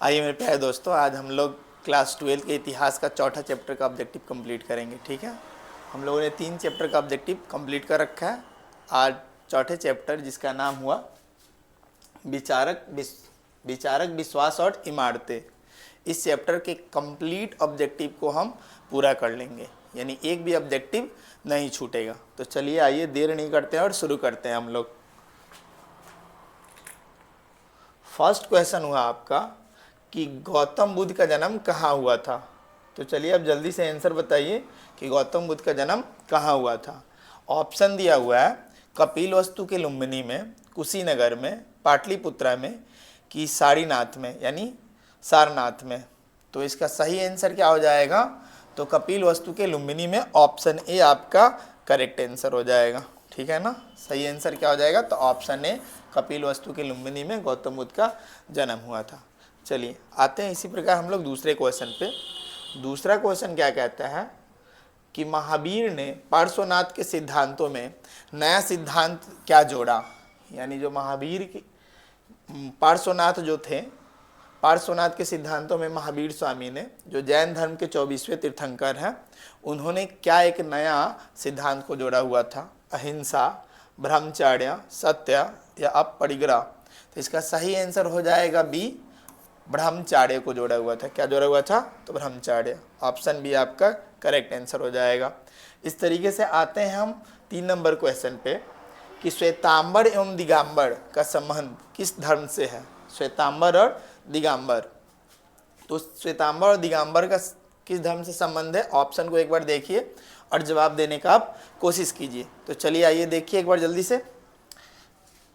आइए मेरे प्यारे दोस्तों, आज हम लोग क्लास 12 के इतिहास का चौथा चैप्टर का ऑब्जेक्टिव कंप्लीट करेंगे। ठीक है, हम लोगों ने 3 चैप्टर का ऑब्जेक्टिव कंप्लीट कर रखा है। आज चौथे चैप्टर जिसका नाम हुआ विचारक विश्वास और इमारतें, इस चैप्टर के कंप्लीट ऑब्जेक्टिव को हम पूरा कर लेंगे, यानी एक भी ऑब्जेक्टिव नहीं छूटेगा। तो चलिए आइए देर नहीं करते हैं और शुरू करते हैं हम लोग। फर्स्ट क्वेश्चन हुआ आपका कि गौतम बुद्ध का जन्म कहाँ हुआ था। तो चलिए अब जल्दी से आंसर बताइए कि गौतम बुद्ध का जन्म कहाँ हुआ था। ऑप्शन दिया हुआ है कपिलवस्तु के लुम्बिनी में, कुशीनगर में, पाटलिपुत्रा में कि सारीनाथ में यानी सारनाथ में। तो इसका सही आंसर क्या हो जाएगा? तो कपिलवस्तु के लुम्बिनी में, ऑप्शन ए आपका करेक्ट आंसर हो जाएगा। ठीक है ना, सही आंसर क्या हो जाएगा? तो ऑप्शन ए कपिलवस्तु के लुम्बिनी में गौतम बुद्ध का जन्म हुआ था। चलिए आते हैं इसी प्रकार हम लोग दूसरे क्वेश्चन पे। दूसरा क्वेश्चन क्या कहता है कि महावीर ने पार्श्वनाथ के सिद्धांतों में नया सिद्धांत क्या जोड़ा। यानी जो महावीर की पार्श्वनाथ जो थे, पार्श्वनाथ के सिद्धांतों में महावीर स्वामी ने, जो जैन धर्म के 24वें तीर्थंकर हैं, उन्होंने क्या एक नया सिद्धांत को जोड़ा हुआ था? अहिंसा, ब्रह्मचर्य, सत्य या अपरिग्रह। तो इसका सही आंसर हो जाएगा बी, ब्रह्मचर्य को जोड़ा हुआ था। क्या जोड़ा हुआ था? तो ब्रह्मचर्य। ऑप्शन बी आपका करेक्ट आंसर हो जाएगा। इस तरीके से आते हैं हम 3 नंबर क्वेश्चन पे कि श्वेतांबर एवं दिगंबर का संबंध किस धर्म से है। श्वेतांबर और दिगंबर, तो श्वेतांबर और दिगंबर का किस धर्म से संबंध है? ऑप्शन को एक बार देखिए और जवाब देने का आप कोशिश कीजिए। तो चलिए आइए देखिए एक बार जल्दी से।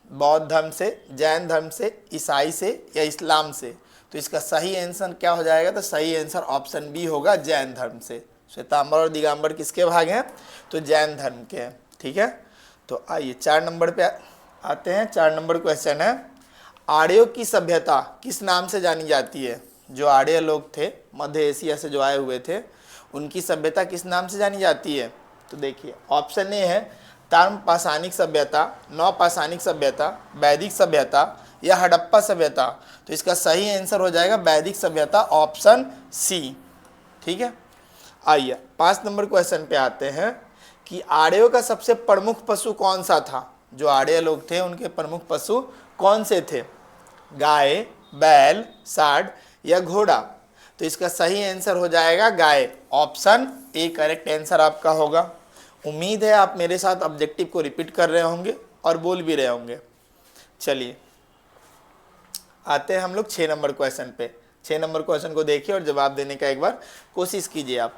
बौद्ध धर्म से, जैन धर्म से, ईसाई से या इस्लाम से। तो इसका सही आंसर क्या हो जाएगा? तो सही आंसर ऑप्शन बी होगा, जैन धर्म से। श्वेतांबर और दिगंबर किसके भाग हैं? तो जैन धर्म के हैं। ठीक है, तो आइए 4 नंबर पे आते हैं। 4 नंबर क्वेश्चन है आर्यों की सभ्यता किस नाम से जानी जाती है। जो आर्य लोग थे, मध्य एशिया से जो आए हुए थे, उनकी सभ्यता किस नाम से जानी जाती है? तो देखिए ऑप्शन ए है ताम्र पाषाणिक सभ्यता, नवपाषाणिक सभ्यता, वैदिक सभ्यता या हड़प्पा सभ्यता। तो इसका सही आंसर हो जाएगा वैदिक सभ्यता, ऑप्शन सी। ठीक है, आइए 5 नंबर क्वेश्चन पे आते हैं कि आर्यों का सबसे प्रमुख पशु कौन सा था। जो आर्य लोग थे उनके प्रमुख पशु कौन से थे? गाय, बैल, सांड या घोड़ा। तो इसका सही आंसर हो जाएगा गाय, ऑप्शन ए करेक्ट आंसर आपका होगा। उम्मीद है आप मेरे साथ ऑब्जेक्टिव को रिपीट कर रहे होंगे और बोल भी रहे होंगे। चलिए आते हैं हम लोग 6 नंबर क्वेश्चन पे। 6 नंबर क्वेश्चन को देखिए और जवाब देने का एक बार कोशिश कीजिए आप।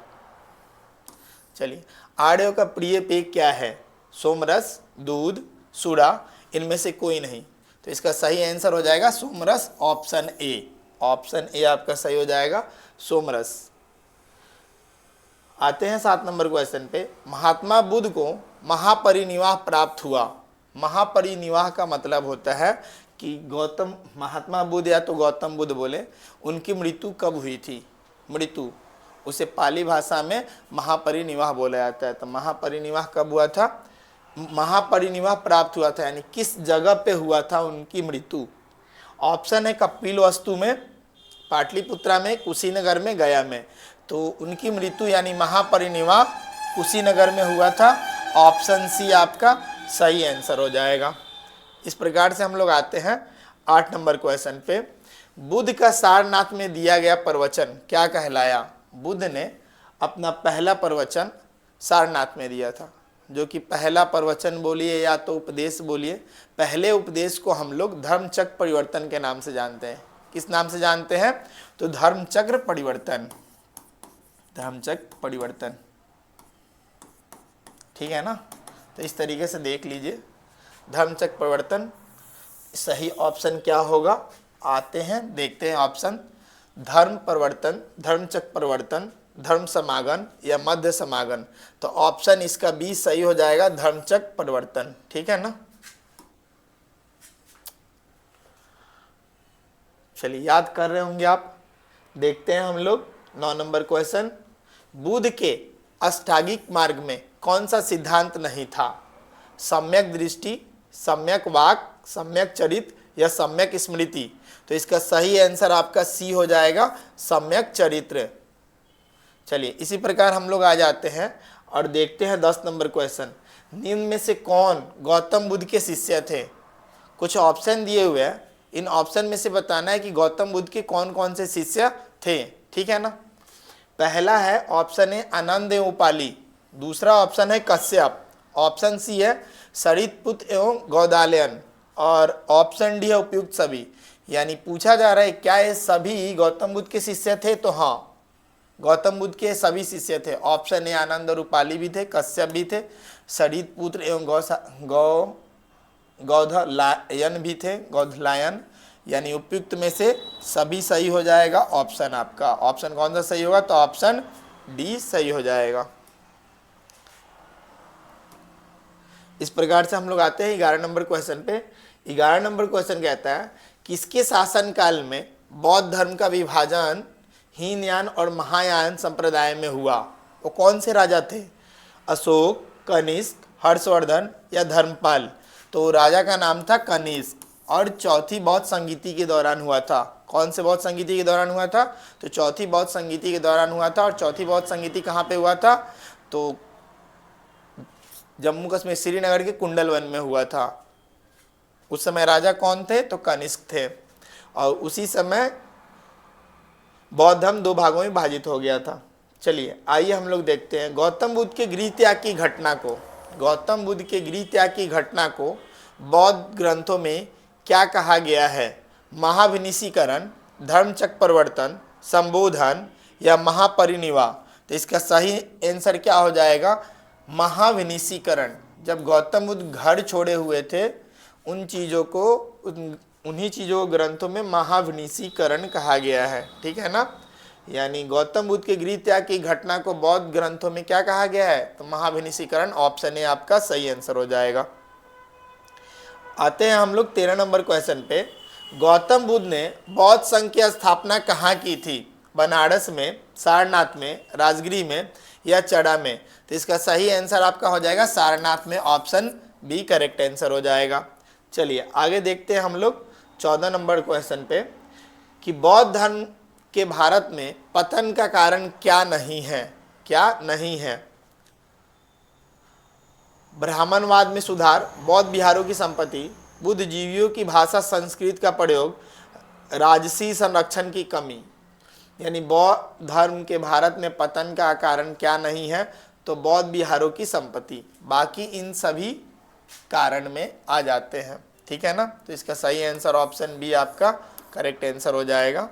चलिए, आर्यों का प्रिय पेय क्या है? सोमरस, दूध, सूरा, इनमें से कोई नहीं। तो इसका सही आंसर हो जाएगा सोमरस, ऑप्शन ए। ऑप्शन ए आपका सही हो जाएगा, सोमरस। आते हैं 7 नंबर क्वेश्चन पे। महात्मा बुद्ध को महापरिनिर्वाण प्राप्त हुआ। महापरिनिर्वाण का मतलब होता है कि महात्मा बुद्ध या तो गौतम बुद्ध बोले, उनकी मृत्यु कब हुई थी? मृत्यु, उसे पाली भाषा में महापरिनिर्वाण बोला जाता है। तो महापरिनिर्वाण कब हुआ था? महापरिनिर्वाण प्राप्त हुआ था, यानी किस जगह पे हुआ था उनकी मृत्यु? ऑप्शन है कपिलवस्तु में, पाटलिपुत्रा में, कुशीनगर में, गया में। तो उनकी मृत्यु यानी महापरिनिर्वाण कुशीनगर में हुआ था। ऑप्शन सी आपका सही आंसर हो जाएगा। इस प्रकार से हम लोग आते हैं 8 नंबर क्वेश्चन पे। बुद्ध का सारनाथ में दिया गया प्रवचन क्या कहलाया? बुद्ध ने अपना पहला प्रवचन सारनाथ में दिया था। जो कि पहला प्रवचन बोलिए या तो उपदेश बोलिए, पहले उपदेश को हम लोग धर्मचक्र परिवर्तन के नाम से जानते हैं। किस नाम से जानते हैं? तो धर्मचक्र परिवर्तन, धर्मचक्र परिवर्तन। ठीक है ना, तो इस तरीके से देख लीजिए धर्मचक्र परिवर्तन। सही ऑप्शन क्या होगा? आते हैं देखते हैं ऑप्शन। धर्म परिवर्तन, धर्मचक्र परिवर्तन, धर्म समागम या मध्य समागम। तो ऑप्शन इसका बी सही हो जाएगा, धर्मचक्र परिवर्तन। ठीक है ना, चलिए याद कर रहे होंगे आप। देखते हैं हम लोग 9 नंबर क्वेश्चन। बुद्ध के अष्टांगिक मार्ग में कौन सा सिद्धांत नहीं था? सम्यक दृष्टि, सम्यक वाक, सम्यक चरित या सम्यक स्मृति। तो इसका सही आंसर आपका सी हो जाएगा, सम्यक चरित्र। चलिए इसी प्रकार हम लोग आ जाते हैं और देखते हैं 10 नंबर क्वेश्चन। निम्न में से कौन गौतम बुद्ध के शिष्य थे? कुछ ऑप्शन दिए हुए हैं, इन ऑप्शन में से बताना है कि गौतम बुद्ध के कौन कौन से शिष्य थे, ठीक है ना। पहला है ऑप्शन ए आनंद एवं उपाली, दूसरा ऑप्शन है कश्यप, ऑप्शन सी है सरितपुत्र एवं गौदालयन, और ऑप्शन डी है उपयुक्त सभी। यानी पूछा जा रहा है क्या ये सभी गौतम बुद्ध के शिष्य थे? तो हाँ, गौतम बुद्ध के सभी शिष्य थे। ऑप्शन ए आनंद और उपाली भी थे, कश्यप भी थे, सरितपुत्र एवं गौधलायन भी थे, गौधलायन। यानी उपयुक्त में से सभी सही हो जाएगा। ऑप्शन आपका, ऑप्शन कौन सा सही होगा? तो ऑप्शन डी सही हो जाएगा। इस प्रकार से हम लोग आते हैं 11 नंबर क्वेश्चन पे। 11 नंबर क्वेश्चन कहता है किसके शासन काल में बौद्ध धर्म का विभाजन हीनयान और महायान संप्रदाय में हुआ? वो कौन से राजा थे? अशोक, कनिष्क, हर्षवर्धन या धर्मपाल? तो राजा का नाम था कनिष्क, और चौथी बौद्ध संगीति के दौरान हुआ था। कौन से बौद्ध संगीति के दौरान हुआ था? तो चौथी बौद्ध संगीति के दौरान हुआ था। और चौथी बौद्ध संगीति कहाँ पे हुआ था? तो जम्मू कश्मीर श्रीनगर के कुंडलवन में हुआ था। उस समय राजा कौन थे? तो कनिष्क थे। और उसी समय बौद्ध धर्म 2 भागों में विभाजित हो गया था। चलिए आइए हम लोग देखते हैं गौतम बुद्ध के गृह त्याग की घटना को। गौतम बुद्ध के गृह त्याग की घटना को बौद्ध ग्रंथों में क्या कहा गया है? महाविनिशीकरण, धर्मचक्र परिवर्तन, संबोधन या महापरिनिर्वाण? तो इसका सही आंसर क्या हो जाएगा? महाविनिशीकरण। जब गौतम बुद्ध घर छोड़े हुए थे उन चीज़ों को, उन्हीं चीज़ों को ग्रंथों में महाविनिशीकरण कहा गया है, ठीक है ना। यानी गौतम बुद्ध के गृह त्याग की घटना को बौद्ध ग्रंथों में क्या कहा गया है? तो महाविनिशीकरण। ऑप्शन ए आपका सही आंसर हो जाएगा। आते हैं हम लोग 13 नंबर क्वेश्चन पे। गौतम बुद्ध ने बौद्ध संघ की स्थापना कहाँ की थी? बनारस में, सारनाथ में, राजगिरी में या चड़ा में? तो इसका सही आंसर आपका हो जाएगा सारनाथ में। ऑप्शन बी करेक्ट आंसर हो जाएगा। चलिए आगे देखते हैं हम लोग 14 नंबर क्वेश्चन पे कि बौद्ध धर्म के भारत में पतन का कारण क्या नहीं है? क्या नहीं है? ब्राह्मणवाद में सुधार, बौद्ध विहारों की संपत्ति, बुद्धिजीवियों की भाषा संस्कृत का प्रयोग, राजसी संरक्षण की कमी। यानी बौद्ध धर्म के भारत में पतन का कारण क्या नहीं है? तो बौद्ध विहारों की संपत्ति। बाकी इन सभी कारण में आ जाते हैं, ठीक है ना। तो इसका सही आंसर ऑप्शन बी आपका करेक्ट आंसर हो जाएगा।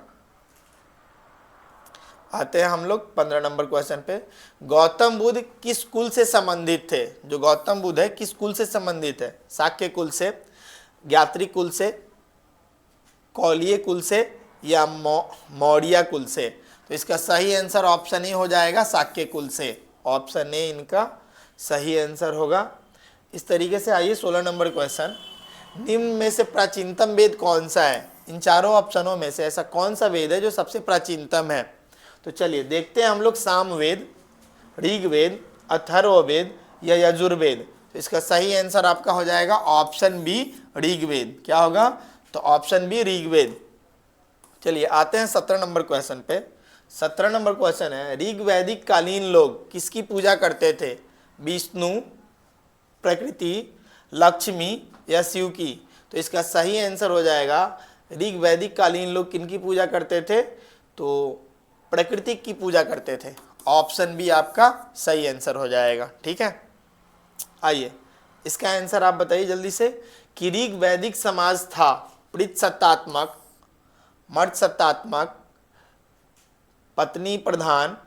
आते हैं हम लोग 15 नंबर क्वेश्चन पे। गौतम बुद्ध किस कुल से संबंधित थे? जो गौतम बुद्ध है किस कुल से संबंधित है? शाक्य कुल से, ज्ञात्री कुल से, कौलिय कुल से या मौर्य कुल से? तो इसका सही आंसर ऑप्शन ए हो जाएगा शाक्य कुल से। ऑप्शन ए इनका सही आंसर होगा। इस तरीके से आइए 16 नंबर क्वेश्चन। निम्न में से प्राचीनतम वेद कौन सा है? इन चारों ऑप्शनों में से ऐसा कौन सा वेद है जो सबसे प्राचीनतम है? तो चलिए देखते हैं हम लोग सामवेद, ऋग्वेद, अथर्ववेद या यजुर्वेद। तो इसका सही आंसर आपका हो जाएगा ऑप्शन बी ऋग्वेद। क्या होगा? तो ऑप्शन बी ऋग्वेद। चलिए आते हैं 17 नंबर क्वेश्चन पे। 17 नंबर क्वेश्चन है ऋग वैदिक कालीन लोग किसकी पूजा करते थे? विष्णु, प्रकृति, लक्ष्मी या शिव की? तो इसका सही आंसर हो जाएगा ऋग वैदिक कालीन लोग किनकी पूजा करते थे? तो प्रकृति की पूजा करते थे। ऑप्शन बी आपका सही आंसर हो जाएगा, ठीक है। आइए इसका आंसर आप बताइए जल्दी से कि ऋग वैदिक समाज था पितृसत्तात्मक, मर्द सत्तात्मक, पत्नी प्रधान,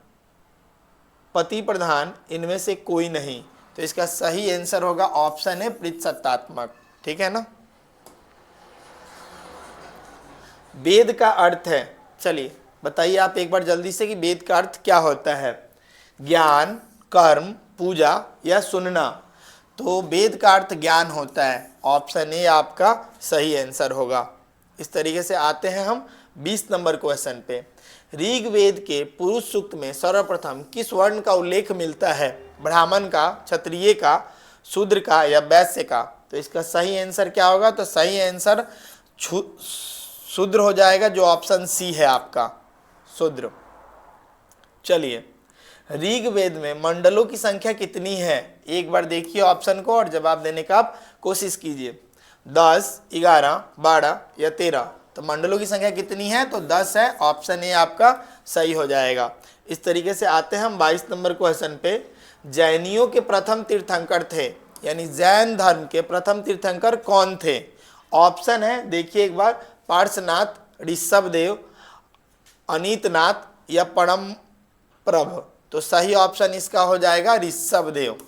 पति प्रधान, इनमें से कोई नहीं? तो इसका सही आंसर होगा ऑप्शन है पितृसत्तात्मक, ठीक है ना। वेद का अर्थ है, चलिए बताइए आप एक बार जल्दी से कि वेद का अर्थ क्या होता है? ज्ञान, कर्म, पूजा या सुनना? तो वेद का अर्थ ज्ञान होता है। ऑप्शन ए आपका सही आंसर होगा। इस तरीके से आते हैं हम 20 नंबर क्वेश्चन पे। ऋग्वेद के पुरुष सूक्त में सर्वप्रथम किस वर्ण का उल्लेख मिलता है? ब्राह्मण का, क्षत्रिय का, शूद्र का या वैश्य का? तो इसका सही आंसर क्या होगा? तो सही आंसर शूद्र हो जाएगा, जो ऑप्शन सी है आपका, शूद्र। चलिए, ऋग्वेद में मंडलों की संख्या कितनी है? एक बार देखिए ऑप्शन को और जवाब देने का आप कोशिश कीजिए। 10, 11, 12 या 13। तो मंडलों की संख्या कितनी है? तो 10 है, ऑप्शन ए आपका सही हो जाएगा। इस तरीके से आते हैं हम 22 नंबर क्वेश्चन पे। जैनियों के प्रथम तीर्थंकर थे, यानी जैन धर्म के प्रथम तीर्थंकर कौन थे? ऑप्शन है, देखिए एक बार, पार्श्वनाथ, ऋषभदेव, अनीतनाथ या परम प्रभ। तो सही ऑप्शन इसका हो जाएगा ऋषभदेव।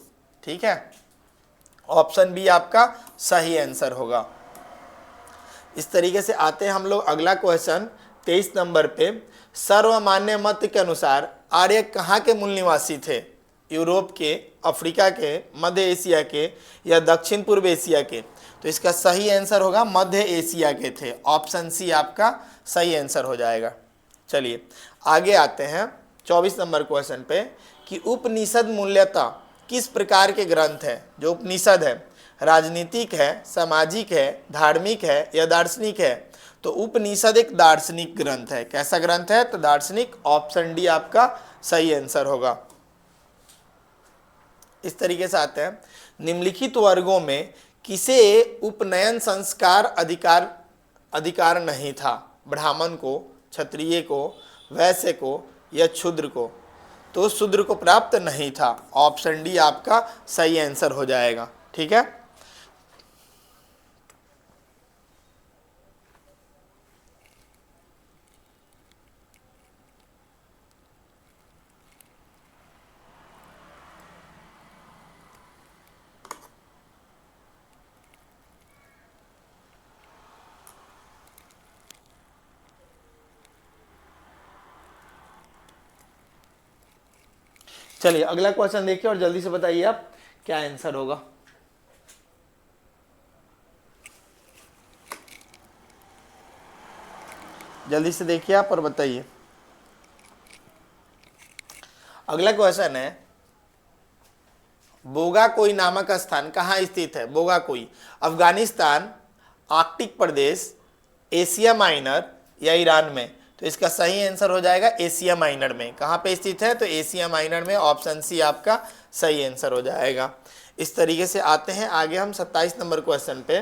ठीक है, ऑप्शन बी आपका सही आंसर होगा। इस तरीके से आते हैं हम लोग अगला क्वेश्चन 23 नंबर पे। सर्वमान्य मत के अनुसार आर्य कहाँ के मूल निवासी थे? यूरोप के, अफ्रीका के, मध्य एशिया के या दक्षिण पूर्व एशिया के? तो इसका सही आंसर होगा मध्य एशिया के थे, ऑप्शन सी आपका सही आंसर हो जाएगा। चलिए आगे आते हैं 24 नंबर क्वेश्चन पे कि उपनिषद मूल्यतः किस प्रकार के ग्रंथ है? जो उपनिषद है, राजनीतिक है, सामाजिक है, धार्मिक है या दार्शनिक है? तो उपनिषद एक दार्शनिक ग्रंथ है। कैसा ग्रंथ है? तो दार्शनिक, ऑप्शन डी आपका सही आंसर होगा। इस तरीके से आते हैं, निम्नलिखित वर्गों में किसे उपनयन संस्कार अधिकार नहीं था? ब्राह्मण को, क्षत्रिय को, वैश्य को या शूद्र को? तो शूद्र को प्राप्त नहीं था, ऑप्शन डी आपका सही आंसर हो जाएगा। ठीक है, चलिए अगला क्वेश्चन देखिए और जल्दी से बताइए आप क्या आंसर होगा। जल्दी से देखिए आप और बताइए। अगला क्वेश्चन है, बोगाकोई नामक स्थान कहाँ स्थित है? बोगाकोई अफगानिस्तान, आर्कटिक प्रदेश, एशिया माइनर या ईरान में? तो इसका सही आंसर हो जाएगा एशिया माइनर में। कहाँ पे स्थित है? तो एशिया माइनर में, ऑप्शन सी आपका सही आंसर हो जाएगा। इस तरीके से आते हैं आगे हम 27 नंबर क्वेश्चन पे।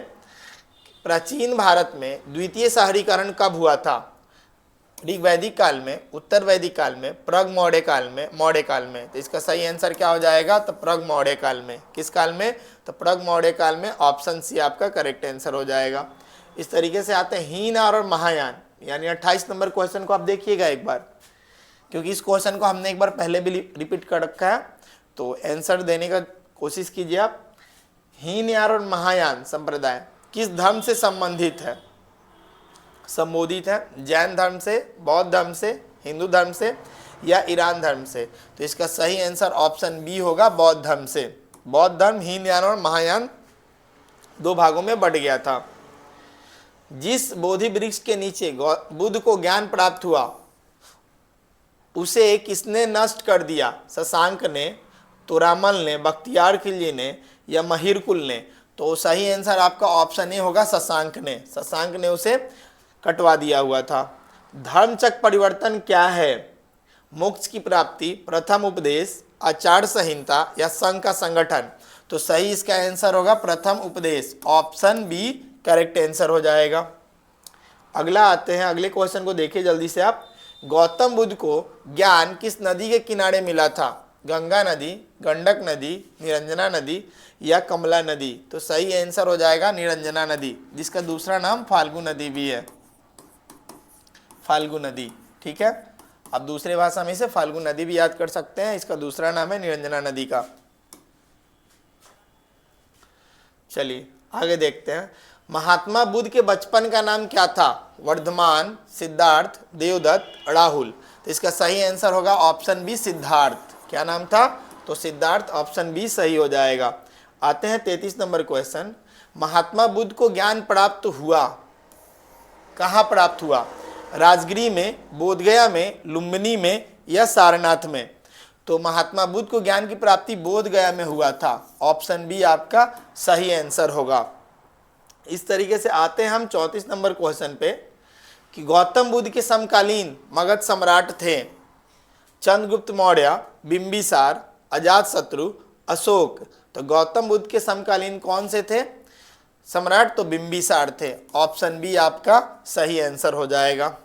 प्राचीन भारत में द्वितीय शहरीकरण कब हुआ था? ऋग्वैदिक काल में, उत्तर वैदिक काल में, प्रग मौर्य काल में, मौर्य काल में? तो इसका सही आंसर क्या हो जाएगा? तो प्रग मौर्य काल में। किस काल में? तो प्रग मौर्य काल में, ऑप्शन सी आपका करेक्ट आंसर हो जाएगा। इस तरीके से आते हैं हीनयान और महायान, यानी 28 नंबर क्वेश्चन को आप देखिएगा एक बार, क्योंकि इस क्वेश्चन को हमने एक बार पहले भी रिपीट कर रखा है, तो आंसर देने का कोशिश कीजिए आप। हीनयान और महायान संप्रदाय किस धर्म से संबंधित है, संबोधित है? जैन धर्म से, बौद्ध धर्म से, हिंदू धर्म से या ईरान धर्म से? तो इसका सही आंसर ऑप्शन बी होगा, बौद्ध धर्म से। बौद्ध धर्म हीनयान और महायान दो भागों में बढ़ गया था। जिस बोधि वृक्ष के नीचे बुद्ध को ज्ञान प्राप्त हुआ उसे किसने नष्ट कर दिया? शशांक ने, तोरामल ने, बख्तियार खिलजी ने या महिरकुल ने? तो सही आंसर आपका ऑप्शन ए होगा, शशांक ने। शशांक ने उसे कटवा दिया हुआ था। धर्मचक्र परिवर्तन क्या है? मोक्ष की प्राप्ति, प्रथम उपदेश, आचार संहिता या संघ का संगठन? तो सही इसका आंसर होगा प्रथम उपदेश, ऑप्शन बी करेक्ट आंसर हो जाएगा। अगला आते हैं, अगले क्वेश्चन को देखिए जल्दी से आप। गौतम बुद्ध को ज्ञान किस नदी के किनारे मिला था? गंगा नदी, गंडक नदी, निरंजना नदी या कमला नदी? तो सही आंसर हो जाएगा निरंजना नदी, जिसका दूसरा नाम फाल्गु नदी भी है, फाल्गु नदी। ठीक है, आप दूसरे भाषा में इसे फाल्गु नदी भी याद कर सकते हैं, इसका दूसरा नाम है निरंजना नदी का। चलिए आगे देखते हैं। महात्मा बुद्ध के बचपन का नाम क्या था? वर्धमान, सिद्धार्थ, देवदत्त, राहुल? तो इसका सही आंसर होगा ऑप्शन बी सिद्धार्थ। क्या नाम था? तो सिद्धार्थ, ऑप्शन बी सही हो जाएगा। आते हैं 33 नंबर क्वेश्चन। महात्मा बुद्ध को ज्ञान प्राप्त हुआ, कहाँ प्राप्त हुआ? राजगिरी में, बोधगया में, लुम्बिनी में या सारनाथ में? तो महात्मा बुद्ध को ज्ञान की प्राप्ति बोध गया में हुआ था। ऑप्शन बी आपका सही आंसर होगा। इस तरीके से आते हैं हम 34 नंबर क्वेश्चन पे कि गौतम बुद्ध के समकालीन मगध सम्राट थे चंद्रगुप्त मौर्य, बिंबिसार, अजातशत्रु, अशोक। तो गौतम बुद्ध के समकालीन कौन से थे सम्राट? तो बिंबिसार थे। ऑप्शन बी आपका सही आंसर हो जाएगा।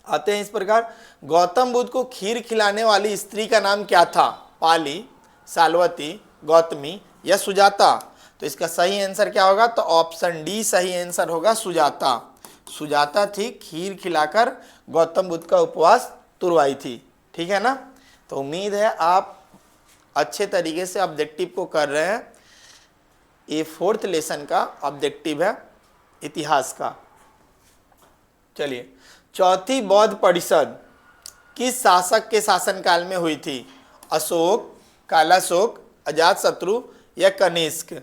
आते हैं इस प्रकार, गौतम बुद्ध को खीर खिलाने वाली स्त्री का नाम क्या था? पाली, सालवती, गौतमी या सुजाता? तो इसका सही आंसर क्या होगा? तो ऑप्शन डी सही आंसर होगा, सुजाता। सुजाता थी, खीर खिलाकर गौतम बुद्ध का उपवास तुड़वाई थी। ठीक है ना? तो उम्मीद है आप अच्छे तरीके से ऑब्जेक्टिव को कर रहे हैं। ये 4th लेसन का ऑब्जेक्टिव है इतिहास का। चलिए, चौथी बौद्ध परिषद किस शासक के शासनकाल में हुई थी? अशोक, कालाशोक, अजातशत्रु या कनिष्क?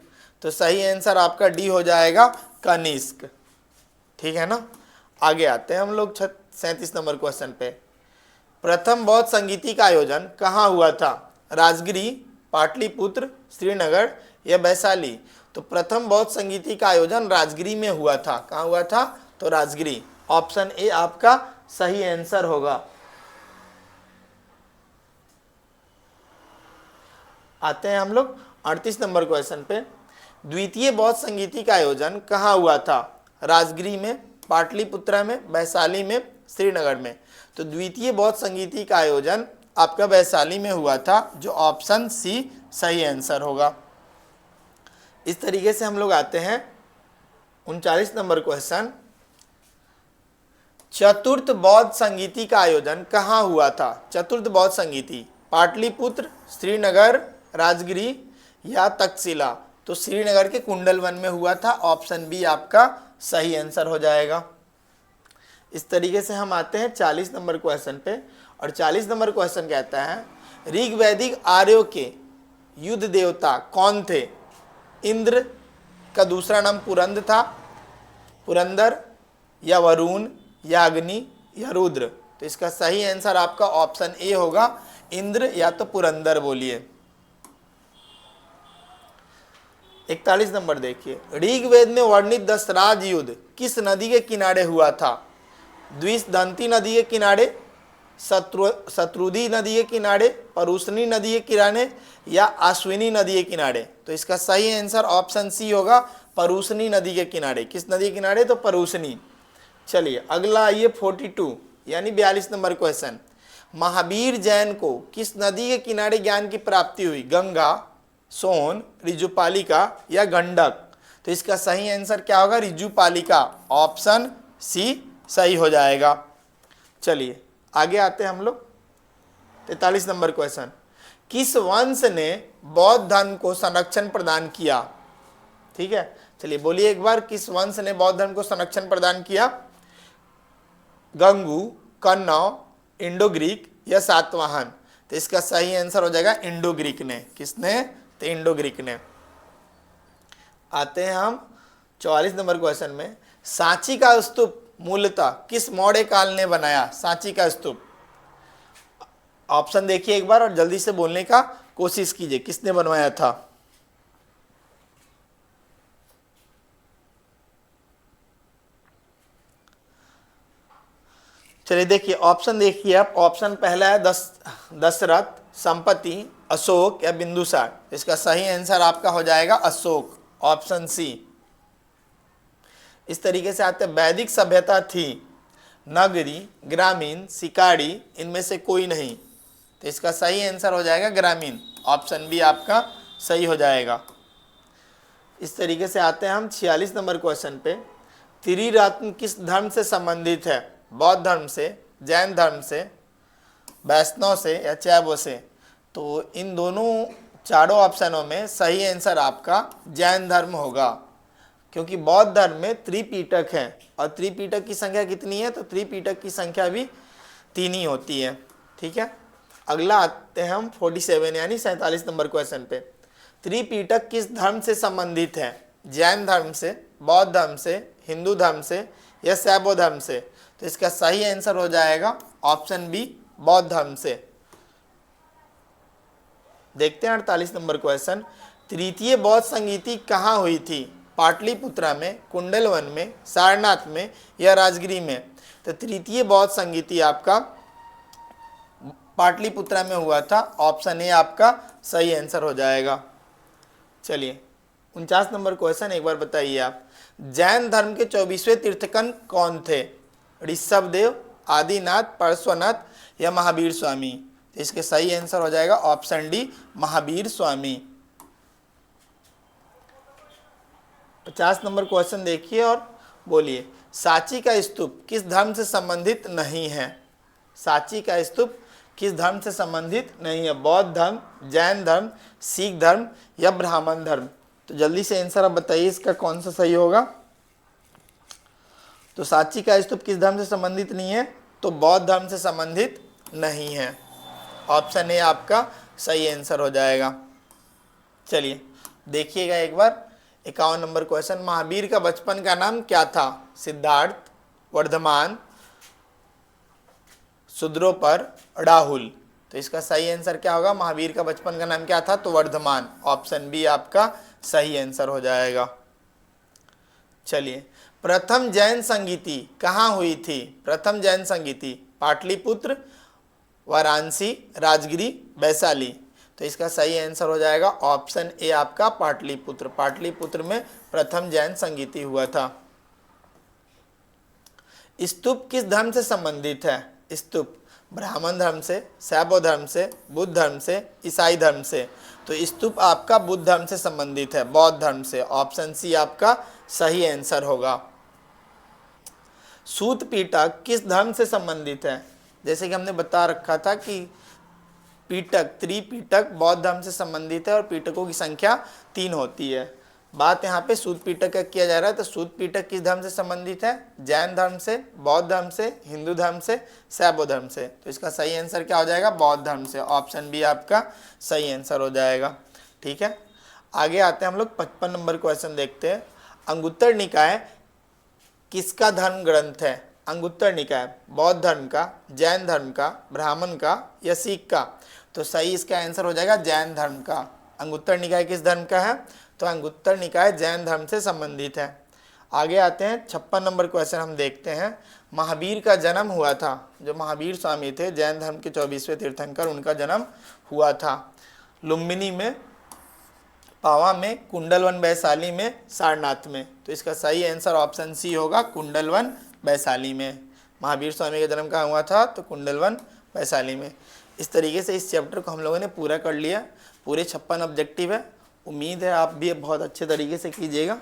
तो सही आंसर आपका डी हो जाएगा, कनिष्क। ठीक है ना? आगे आते हैं हम लोग 37 नंबर क्वेश्चन पे। प्रथम बौद्ध संगीति का आयोजन कहाँ हुआ था? राजगिरी, पाटलिपुत्र, श्रीनगर या वैशाली? तो प्रथम बौद्ध संगीति का आयोजन राजगिरी में हुआ था। कहाँ हुआ था? तो राजगिरी। ऑप्शन ए आपका सही आंसर होगा। आते हैं हम लोग 38 नंबर क्वेश्चन पे। द्वितीय बौद्ध संगीति का आयोजन कहाँ हुआ था? राजगिरी में, पाटलिपुत्र में, वैशाली में, श्रीनगर में? तो द्वितीय बौद्ध संगीति का आयोजन आपका वैशाली में हुआ था, जो ऑप्शन सी सही आंसर होगा। इस तरीके से हम लोग आते हैं 39 नंबर क्वेश्चन। चतुर्थ बौद्ध संगीति का आयोजन कहाँ हुआ था? चतुर्थ बौद्ध संगीति पाटलिपुत्र, श्रीनगर, राजगिरी या तक्षशिला? तो श्रीनगर के कुंडलवन में हुआ था। ऑप्शन बी आपका सही आंसर हो जाएगा। इस तरीके से हम आते हैं 40 नंबर क्वेश्चन पे, और 40 नंबर क्वेश्चन कहता है ऋग वैदिक आर्यों के युद्ध देवता कौन थे? इंद्र का दूसरा नाम पुरंद था, पुरंदर या वरुण या अग्नि या रुद्र? तो इसका सही आंसर आपका ऑप्शन ए होगा, इंद्र या तो पुरंदर बोलिए। 41 नंबर देखिए, ऋग्वेद में वर्णित दशराज युद्ध किस नदी के किनारे हुआ था? द्विशदंती नदी के किनारे, शत्रुधि नदी के किनारे, परुशनी नदी के किनारे या अश्विनी नदी के किनारे? तो इसका सही आंसर ऑप्शन सी होगा, परुशनी नदी के किनारे। किस नदी के किनारे? तो परुशनी। चलिए अगला आइए 42 यानी 42 नंबर क्वेश्चन। महावीर जैन को किस नदी के किनारे ज्ञान की प्राप्ति हुई? गंगा, सोन, ऋजुपालिका या गंडक? तो इसका सही आंसर क्या होगा? ऋजुपालिका। ऑप्शन सी सही हो जाएगा। चलिए आगे आते हैं हम लोग 43 नंबर क्वेश्चन। किस वंश ने बौद्ध धर्म को संरक्षण प्रदान किया? ठीक है, चलिए बोलिए एक बार, किस वंश ने बौद्ध धर्म को संरक्षण प्रदान किया? गंगू, कन्नौ, इंडो ग्रीक या सातवाहन? तो इसका सही आंसर हो जाएगा इंडो ग्रीक ने। किसने? तो इंडो ग्रीक ने। आते हैं हम 44 नंबर क्वेश्चन में। सांची का स्तूप मूलतः किस मौर्य काल ने बनाया? सांची का स्तूप। ऑप्शन देखिए एक बार और जल्दी से बोलने का कोशिश कीजिए, किसने बनवाया था? चलिए देखिए ऑप्शन देखिए आप। ऑप्शन पहला है दशरथ, संपत्ति, अशोक या बिंदुसार? इसका सही आंसर आपका हो जाएगा अशोक। Option C. इस तरीके से आते वैदिक सभ्यता थी नगरी, ग्रामीण, शिकारी, इनमें से कोई नहीं? तो इसका सही आंसर हो जाएगा ग्रामीण। ऑप्शन बी आपका सही हो जाएगा। इस तरीके से आते हैं हम 46 नंबर क्वेश्चन पे। त्रिरत्न किस धर्म से संबंधित है? बौद्ध धर्म से, जैन धर्म से, वैष्णव से या शैव से? तो इन दोनों चारों ऑप्शनों में सही आंसर आपका जैन धर्म होगा, क्योंकि बौद्ध धर्म में त्रिपिटक है, और त्रिपिटक की संख्या कितनी है? तो त्रिपिटक की संख्या भी 3 ही होती है। ठीक है, अगला आते हैं हम 47 यानी 47 नंबर क्वेश्चन पे। त्रिपिटक किस धर्म से संबंधित है? जैन धर्म से, बौद्ध धर्म से, हिंदू धर्म से या शैव धर्म से? तो इसका सही आंसर हो जाएगा ऑप्शन बी, बौद्ध धर्म से। देखते हैं 48 नंबर क्वेश्चन। तृतीय बौद्ध संगीति कहाँ हुई थी? पाटलिपुत्रा में, कुंडलवन में, सारनाथ में या राजगिरी में? तो तृतीय बौद्ध संगीति आपका पाटलिपुत्रा में हुआ था। ऑप्शन ए आपका सही आंसर हो जाएगा। चलिए 49 नंबर क्वेश्चन एक बार बताइए आप। जैन धर्म के 24वें तीर्थंकर कौन थे? ऋषभदेव, आदिनाथ, पार्श्वनाथ या महावीर स्वामी? तो इसके सही आंसर हो जाएगा option D, Mahavir Swami. 50 number question देखिए और बोलिए। सांची का स्तूप किस धर्म से संबंधित नहीं है? सांची का स्तूप किस धर्म से संबंधित नहीं है? बौद्ध धर्म, जैन धर्म, सिख धर्म या ब्राह्मण धर्म? तो जल्दी से आंसर आप बताइए इसका कौन सा सही होगा। तो सांची का स्तूप किस धर्म से संबंधित नहीं है? तो बौद्ध धर्म से संबंधित नहीं है। ऑप्शन ए आपका सही आंसर हो जाएगा। चलिए देखिएगा एक बार 51 नंबर क्वेश्चन। महावीर का बचपन का नाम क्या था? सिद्धार्थ, वर्धमान, सुद्रोपर, राहुल? तो इसका सही आंसर क्या होगा? महावीर का बचपन का नाम क्या था? तो वर्धमान। ऑप्शन बी आपका सही आंसर हो जाएगा। चलिए प्रथम जैन संगीति कहाँ हुई थी? प्रथम जैन संगीति पाटलिपुत्र, वाराणसी, राजगिरी, वैशाली? तो इसका सही आंसर हो जाएगा ऑप्शन ए आपका पाटलिपुत्र। पाटलिपुत्र में प्रथम जैन संगीति हुआ था। स्तूप किस धर्म से संबंधित है? स्तूप ब्राह्मण धर्म से, शैव धर्म से, बुद्ध धर्म से, ईसाई धर्म से? तो स्तूप आपका बुद्ध धर्म से संबंधित है, बौद्ध धर्म से। ऑप्शन सी आपका सही आंसर होगा। सूत पीटक किस धर्म से संबंधित है? जैसे कि हमने बता रखा था कि पीटक, त्रिपीटक बौद्ध धर्म से संबंधित है और पीटकों की संख्या 3 होती है। बात यहाँ पे सूत पीटक का किया जा रहा है। तो सूत पीटक किस धर्म से संबंधित है? जैन धर्म से, बौद्ध धर्म से, हिंदू धर्म से, शैव धर्म से? तो इसका सही आंसर क्या हो जाएगा? बौद्ध धर्म से। ऑप्शन बी आपका सही आंसर हो जाएगा। ठीक है, आगे आते हैं हम लोग 55 नंबर क्वेश्चन देखते हैं। अंगुत्तर निकाय किसका धर्म ग्रंथ है? अंगुत्तर निकाय बौद्ध धर्म का, जैन धर्म का, ब्राह्मण का या सिख का? तो सही इसका आंसर हो जाएगा जैन धर्म का। अंगुत्तर निकाय किस धर्म का है? तो अंगुत्तर निकाय जैन धर्म से संबंधित है। आगे आते हैं 56 नंबर क्वेश्चन हम देखते हैं। महावीर का जन्म हुआ था, जो महावीर स्वामी थे जैन धर्म के 24वें तीर्थंकर, उनका जन्म हुआ था लुम्बिनी में, पावा में, कुंडलवन वैशाली में, सारनाथ में? तो इसका सही आंसर ऑप्शन सी होगा, कुंडलवन वैशाली में। महावीर स्वामी का जन्म कहाँ हुआ था? तो कुंडलवन वैशाली में। इस तरीके से इस चैप्टर को हम लोगों ने पूरा कर लिया। पूरे 56 ऑब्जेक्टिव है। उम्मीद है आप भी बहुत अच्छे तरीके से कीजिएगा।